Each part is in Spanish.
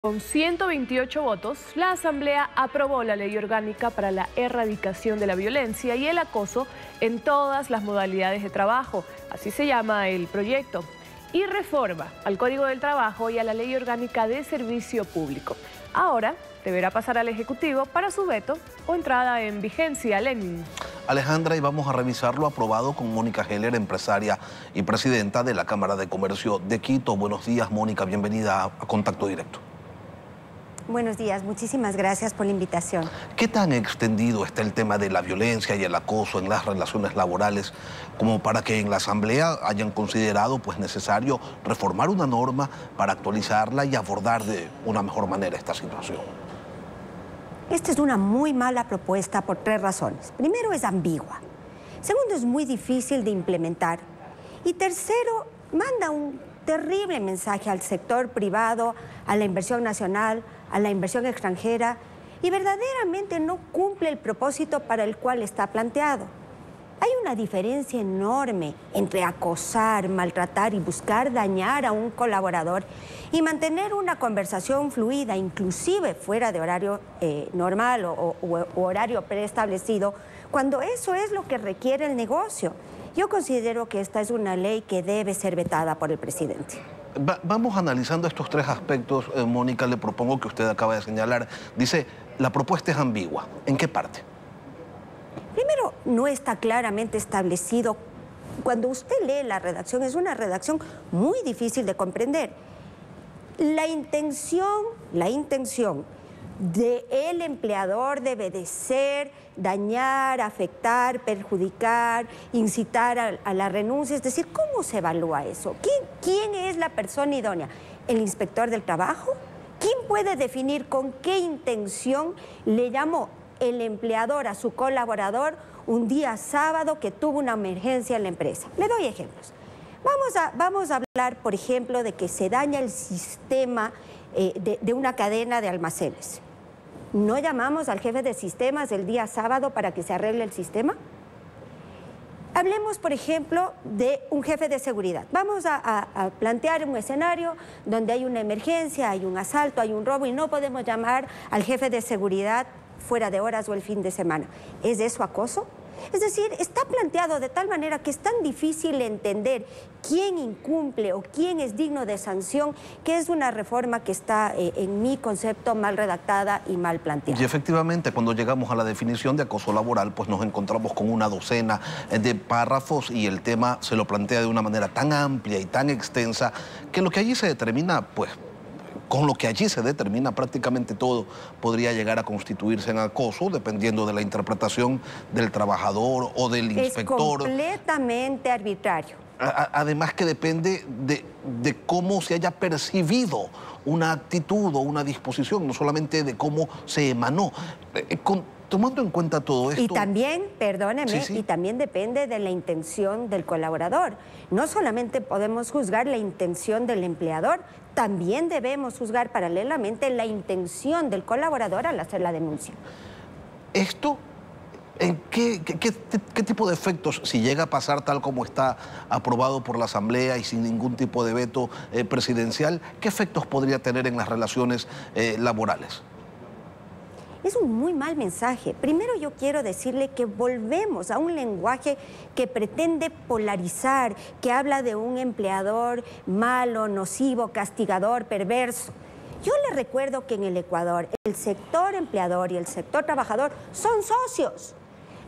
Con 128 votos, la Asamblea aprobó la Ley Orgánica para la erradicación de la violencia y el acoso en todas las modalidades de trabajo, así se llama el proyecto, y reforma al Código del Trabajo y a la Ley Orgánica de Servicio Público. Ahora deberá pasar al Ejecutivo para su veto o entrada en vigencia. Lenin. Alejandra, y vamos a revisar lo aprobado con Mónica Heller, empresaria y presidenta de la Cámara de Comercio de Quito. Buenos días, Mónica, bienvenida a Contacto Directo. Buenos días, muchísimas gracias por la invitación. ¿Qué tan extendido está el tema de la violencia y el acoso en las relaciones laborales como para que en la Asamblea hayan considerado necesario reformar una norma para actualizarla y abordar de una mejor manera esta situación? Esta es una muy mala propuesta por tres razones. Primero, es ambigua. Segundo, es muy difícil de implementar. Y tercero, manda un terrible mensaje al sector privado, a la inversión nacional, a la inversión extranjera, y verdaderamente no cumple el propósito para el cual está planteado. Hay una diferencia enorme entre acosar, maltratar y buscar dañar a un colaborador y mantener una conversación fluida, inclusive fuera de horario normal o horario preestablecido, cuando eso es lo que requiere el negocio. Yo considero que esta es una ley que debe ser vetada por el presidente. Vamos analizando estos tres aspectos, Mónica. Le propongo que usted acaba de señalar. Dice, la propuesta es ambigua. ¿En qué parte? Primero, no está claramente establecido. Cuando usted lee la redacción, es una redacción muy difícil de comprender. La intención del empleador debe de ser dañar, afectar, perjudicar, incitar a la renuncia. Es decir, ¿cómo se evalúa eso? ¿Quién es la persona idónea? ¿El inspector del trabajo? ¿Quién puede definir con qué intención le llamó el empleador a su colaborador un día sábado que tuvo una emergencia en la empresa? Le doy ejemplos. Vamos a hablar, por ejemplo, de que se daña el sistema de una cadena de almacenes. ¿No llamamos al jefe de sistemas el día sábado para que se arregle el sistema? Hablemos, por ejemplo, de un jefe de seguridad. Vamos a plantear un escenario donde hay una emergencia, hay un asalto, hay un robo y no podemos llamar al jefe de seguridad fuera de horas o el fin de semana. ¿Es eso acoso? Es decir, está planteado de tal manera que es tan difícil entender quién incumple o quién es digno de sanción, que es una reforma que está, en mi concepto, mal redactada y mal planteada. Y efectivamente, cuando llegamos a la definición de acoso laboral, nos encontramos con una docena de párrafos y el tema se lo plantea de una manera tan amplia y tan extensa que lo que allí se determina, con lo que allí se determina prácticamente todo podría llegar a constituirse en acoso, dependiendo de la interpretación del trabajador o del inspector. Es completamente arbitrario. Además que depende de cómo se haya percibido una actitud o una disposición, no solamente de cómo se emanó. Tomando en cuenta todo esto... Y también, perdóneme, sí. Y también depende de la intención del colaborador. No solamente podemos juzgar la intención del empleador, también debemos juzgar paralelamente la intención del colaborador al hacer la denuncia. ¿Esto qué tipo de efectos, si llega a pasar tal como está aprobado por la Asamblea y sin ningún tipo de veto presidencial, qué efectos podría tener en las relaciones laborales? Es un muy mal mensaje. Primero yo quiero decirle que volvemos a un lenguaje que pretende polarizar, que habla de un empleador malo, nocivo, castigador, perverso. Yo le recuerdo que en el Ecuador el sector empleador y el sector trabajador son socios.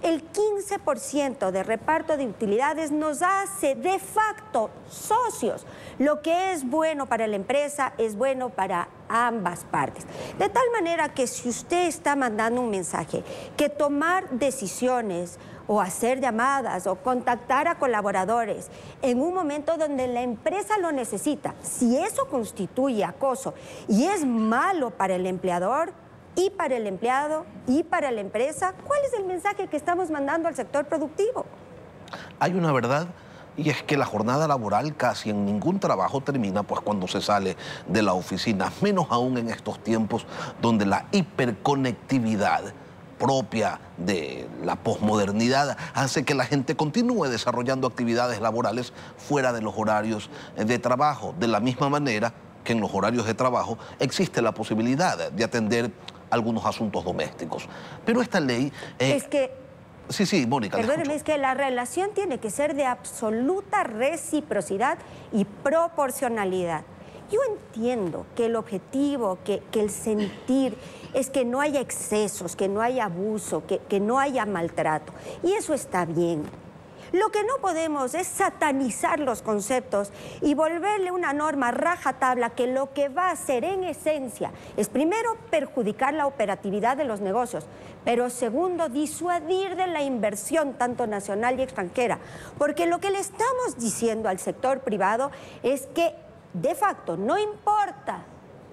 El 15% de reparto de utilidades nos hace de facto socios. Lo que es bueno para la empresa es bueno para ambas partes. De tal manera que si usted está mandando un mensaje, que tomar decisiones o hacer llamadas o contactar a colaboradores en un momento donde la empresa lo necesita, si eso constituye acoso y es malo para el empleador, y para el empleado, y para la empresa, ¿cuál es el mensaje que estamos mandando al sector productivo? Hay una verdad, y es que la jornada laboral casi en ningún trabajo termina cuando se sale de la oficina, menos aún en estos tiempos donde la hiperconectividad propia de la posmodernidad hace que la gente continúe desarrollando actividades laborales fuera de los horarios de trabajo. De la misma manera, que en los horarios de trabajo existe la posibilidad de atender algunos asuntos domésticos. Pero esta ley... es que... Sí, Mónica. Perdóneme, es que la relación tiene que ser de absoluta reciprocidad y proporcionalidad. Yo entiendo que el objetivo, que el sentir es que no haya excesos, que no haya abuso, que no haya maltrato. Y eso está bien. Lo que no podemos es satanizar los conceptos y volverle una norma rajatabla que lo que va a hacer en esencia es primero perjudicar la operatividad de los negocios, pero segundo disuadir de la inversión tanto nacional y extranjera. Porque lo que le estamos diciendo al sector privado es que de facto no importa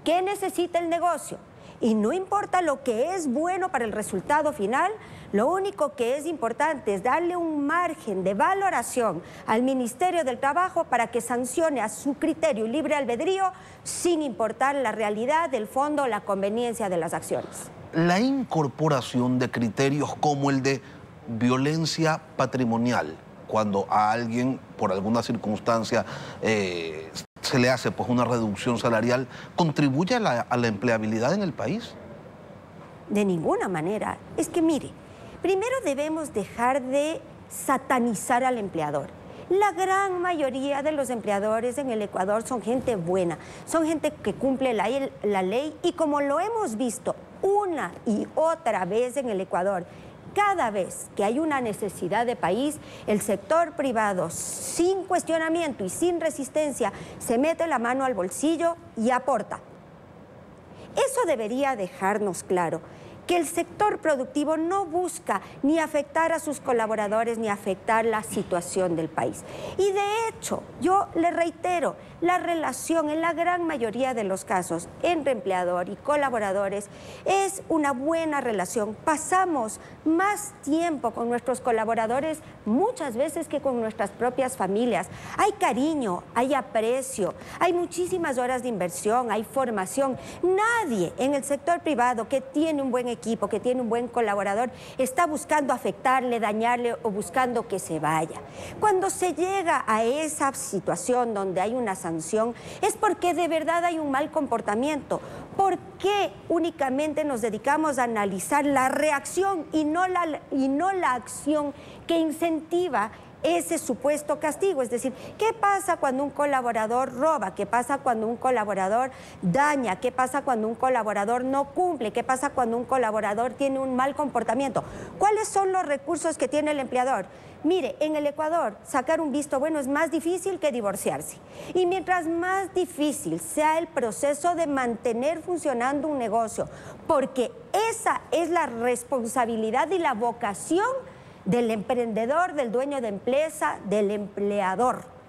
qué necesita el negocio y no importa lo que es bueno para el resultado final, lo único que es importante es darle un margen de valoración al Ministerio del Trabajo para que sancione a su criterio y libre albedrío sin importar la realidad del fondo o la conveniencia de las acciones. La incorporación de criterios como el de violencia patrimonial, cuando a alguien por alguna circunstancia se le hace pues una reducción salarial, ¿contribuye a la empleabilidad en el país? De ninguna manera. Es que mire, primero debemos dejar de satanizar al empleador. La gran mayoría de los empleadores en el Ecuador son gente buena, son gente que cumple la ley y como lo hemos visto una y otra vez en el Ecuador, cada vez que hay una necesidad de país, el sector privado, sin cuestionamiento y sin resistencia, se mete la mano al bolsillo y aporta. Eso debería dejarnos claro, que el sector productivo no busca ni afectar a sus colaboradores ni afectar la situación del país. Y de hecho, yo le reitero, la relación en la gran mayoría de los casos entre empleador y colaboradores es una buena relación. Pasamos más tiempo con nuestros colaboradores muchas veces que con nuestras propias familias. Hay cariño, hay aprecio, hay muchísimas horas de inversión, hay formación. Nadie en el sector privado que tiene un buen equipo, que tiene un buen colaborador, está buscando afectarle, dañarle o buscando que se vaya. Cuando se llega a esa situación donde hay una sanción, es porque de verdad hay un mal comportamiento. ¿Por qué únicamente nos dedicamos a analizar la reacción y no la acción que incentiva ese supuesto castigo? Es decir, ¿qué pasa cuando un colaborador roba? ¿Qué pasa cuando un colaborador daña? ¿Qué pasa cuando un colaborador no cumple? ¿Qué pasa cuando un colaborador tiene un mal comportamiento? ¿Cuáles son los recursos que tiene el empleador? Mire, en el Ecuador, sacar un visto bueno es más difícil que divorciarse. Y mientras más difícil sea el proceso de mantener funcionando un negocio, porque esa es la responsabilidad y la vocación del emprendedor, del dueño de empresa, del empleador.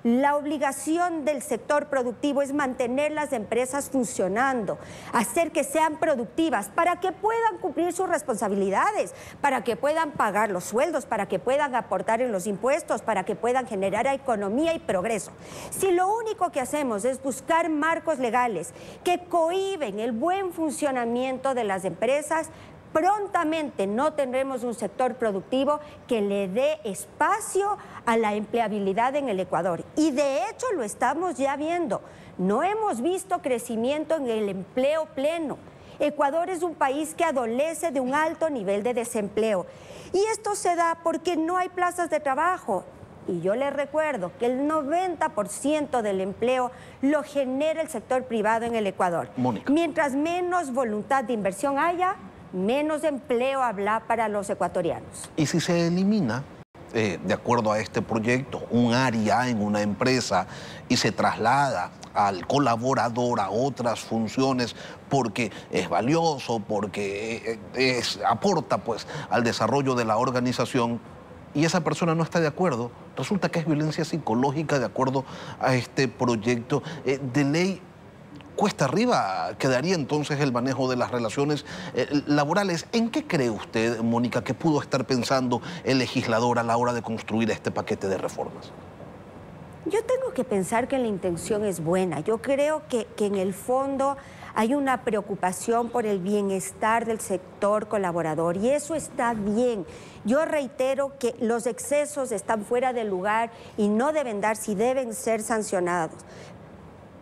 La obligación del sector productivo es mantener las empresas funcionando, hacer que sean productivas para que puedan cumplir sus responsabilidades, para que puedan pagar los sueldos, para que puedan aportar en los impuestos, para que puedan generar economía y progreso. Si lo único que hacemos es buscar marcos legales que cohíben el buen funcionamiento de las empresas, prontamente no tendremos un sector productivo que le dé espacio a la empleabilidad en el Ecuador. Y de hecho lo estamos ya viendo. No hemos visto crecimiento en el empleo pleno. Ecuador es un país que adolece de un alto nivel de desempleo. Y esto se da porque no hay plazas de trabajo. Y yo les recuerdo que el 90% del empleo lo genera el sector privado en el Ecuador. Mónica. Mientras menos voluntad de inversión haya, menos empleo habrá para los ecuatorianos. Y si se elimina, de acuerdo a este proyecto, un área en una empresa y se traslada al colaborador a otras funciones porque es valioso, porque aporta pues al desarrollo de la organización, y esa persona no está de acuerdo, resulta que es violencia psicológica de acuerdo a este proyecto de ley. Cuesta arriba quedaría entonces el manejo de las relaciones laborales. ¿En qué cree usted, Mónica, que pudo estar pensando el legislador a la hora de construir este paquete de reformas? Yo tengo que pensar que la intención es buena. Yo creo que en el fondo hay una preocupación por el bienestar del sector colaborador y eso está bien. Yo reitero que los excesos están fuera de lugar y no deben darse y deben ser sancionados.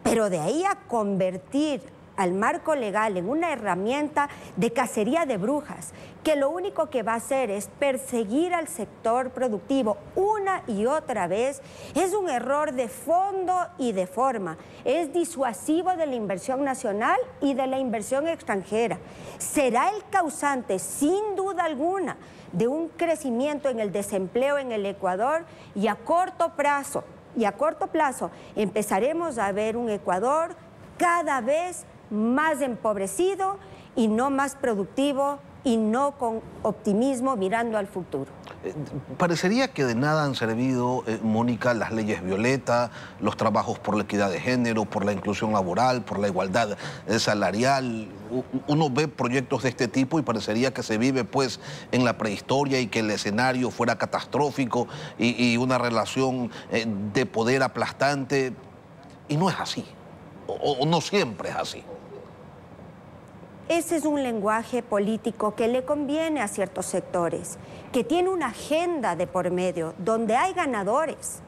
Pero de ahí a convertir al marco legal en una herramienta de cacería de brujas, que lo único que va a hacer es perseguir al sector productivo una y otra vez, es un error de fondo y de forma. Es disuasivo de la inversión nacional y de la inversión extranjera. Será el causante, sin duda alguna, de un crecimiento en el desempleo en el Ecuador y a corto plazo empezaremos a ver un Ecuador cada vez más empobrecido y no más productivo y no con optimismo mirando al futuro. Parecería que de nada han servido, Mónica, las leyes Violeta, los trabajos por la equidad de género, por la inclusión laboral, por la igualdad salarial. Uno ve proyectos de este tipo y parecería que se vive pues en la prehistoria y que el escenario fuera catastrófico y una relación de poder aplastante. Y no es así, o no siempre es así. Ese es un lenguaje político que le conviene a ciertos sectores, que tiene una agenda de por medio, donde hay ganadores.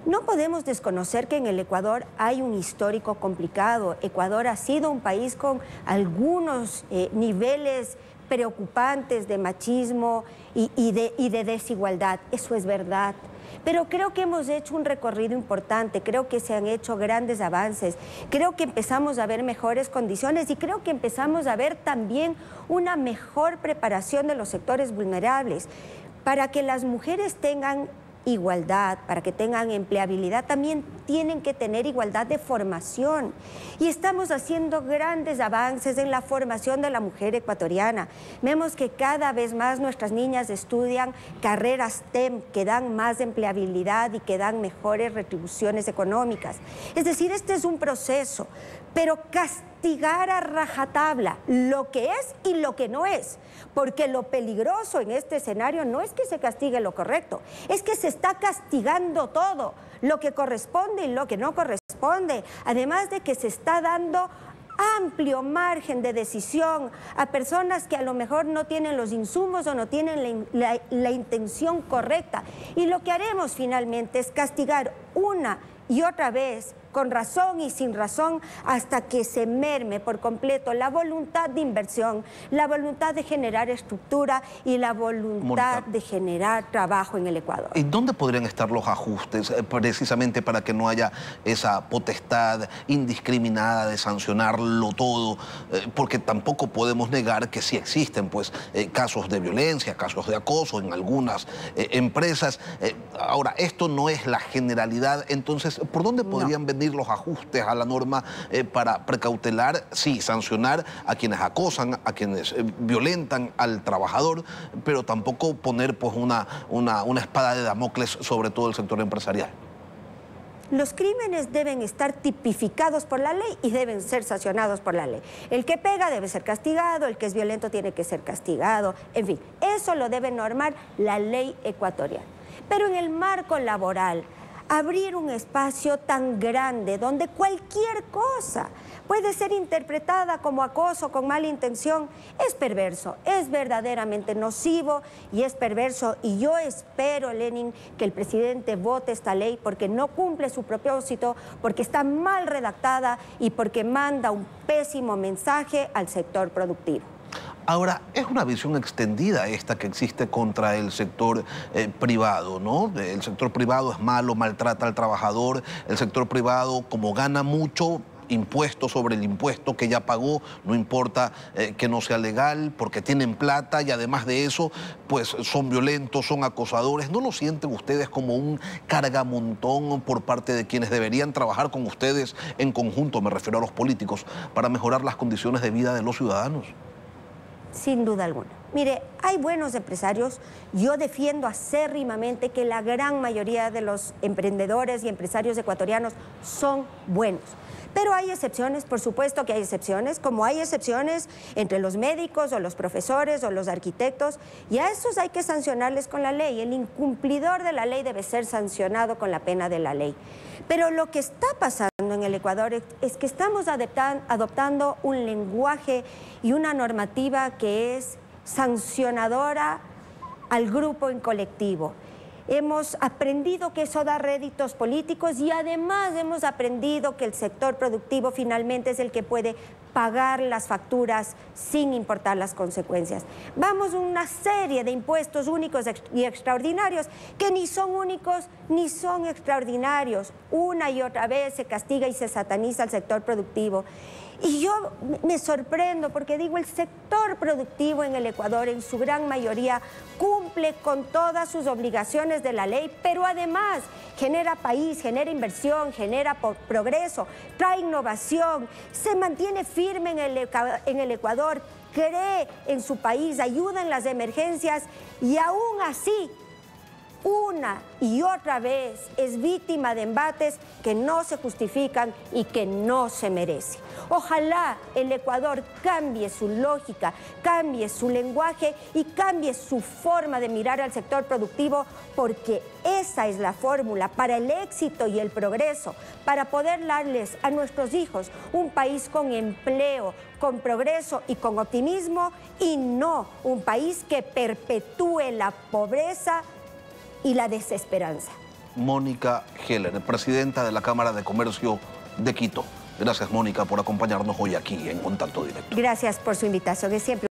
No podemos desconocer que en el Ecuador hay un histórico complicado. Ecuador ha sido un país con algunos niveles preocupantes de machismo y de desigualdad. Eso es verdad. Pero creo que hemos hecho un recorrido importante, creo que se han hecho grandes avances, creo que empezamos a ver mejores condiciones y creo que empezamos a ver también una mejor preparación de los sectores vulnerables. Para que las mujeres tengan igualdad, para que tengan empleabilidad, también tienen que tener igualdad de formación. Y estamos haciendo grandes avances en la formación de la mujer ecuatoriana. Vemos que cada vez más nuestras niñas estudian carreras STEM que dan más empleabilidad y que dan mejores retribuciones económicas. Es decir, este es un proceso, pero castigar a rajatabla lo que es y lo que no es, porque lo peligroso en este escenario no es que se castigue lo correcto, es que se está castigando todo, lo que corresponde y lo que no corresponde, además de que se está dando amplio margen de decisión a personas que a lo mejor no tienen los insumos o no tienen la intención correcta. Y lo que haremos finalmente es castigar una y otra vez, con razón y sin razón, hasta que se merme por completo la voluntad de inversión, la voluntad de generar estructura y la voluntad de generar trabajo en el Ecuador. ¿Y dónde podrían estar los ajustes precisamente para que no haya esa potestad indiscriminada de sancionarlo todo? Porque tampoco podemos negar que sí existen pues, casos de violencia, casos de acoso en algunas empresas. Ahora, esto no es la generalidad, entonces, ¿por dónde podrían venir los ajustes a la norma para precautelar, sí, sancionar a quienes acosan, a quienes violentan al trabajador, pero tampoco poner pues una espada de Damocles sobre todo el sector empresarial? Los crímenes deben estar tipificados por la ley y deben ser sancionados por la ley. El que pega debe ser castigado, el que es violento tiene que ser castigado, en fin, eso lo debe normar la ley ecuatoriana. Pero en el marco laboral, abrir un espacio tan grande donde cualquier cosa puede ser interpretada como acoso con mala intención es perverso, es verdaderamente nocivo y es perverso. Y yo espero, Lenin, que el presidente vote esta ley porque no cumple su propósito, porque está mal redactada y porque manda un pésimo mensaje al sector productivo. Ahora, es una visión extendida esta que existe contra el sector privado, ¿no? El sector privado es malo, maltrata al trabajador, el sector privado, como gana mucho, impuesto sobre el impuesto que ya pagó, no importa que no sea legal, porque tienen plata y además de eso, pues son violentos, son acosadores. ¿No lo sienten ustedes como un cargamontón por parte de quienes deberían trabajar con ustedes en conjunto, me refiero a los políticos, para mejorar las condiciones de vida de los ciudadanos? Sin duda alguna. Mire, hay buenos empresarios. Yo defiendo acérrimamente que la gran mayoría de los emprendedores y empresarios ecuatorianos son buenos. Pero hay excepciones, por supuesto que hay excepciones, como hay excepciones entre los médicos o los profesores o los arquitectos, y a esos hay que sancionarles con la ley. El incumplidor de la ley debe ser sancionado con la pena de la ley. Pero lo que está pasando en el Ecuador es que estamos adoptando un lenguaje y una normativa que es sancionadora al grupo en colectivo. hemos aprendido que eso da réditos políticos y además hemos aprendido que el sector productivo finalmente es el que puede pagar las facturas sin importar las consecuencias. Vamos a una serie de impuestos únicos y extraordinarios que ni son únicos ni son extraordinarios. Una y otra vez se castiga y se sataniza al sector productivo. Y yo me sorprendo porque digo, el sector productivo en el Ecuador en su gran mayoría cumple con todas sus obligaciones de la ley, pero además genera país, genera inversión, genera progreso, trae innovación, se mantiene firme en el Ecuador, cree en su país, ayuda en las emergencias y aún así una y otra vez es víctima de embates que no se justifican y que no se merece. Ojalá el Ecuador cambie su lógica, cambie su lenguaje y cambie su forma de mirar al sector productivo, porque esa es la fórmula para el éxito y el progreso, para poder darles a nuestros hijos un país con empleo, con progreso y con optimismo, y no un país que perpetúe la pobreza y la desesperanza. Mónica Heller, presidenta de la Cámara de Comercio de Quito. Gracias, Mónica, por acompañarnos hoy aquí en Contacto Directo. Gracias por su invitación, es siempre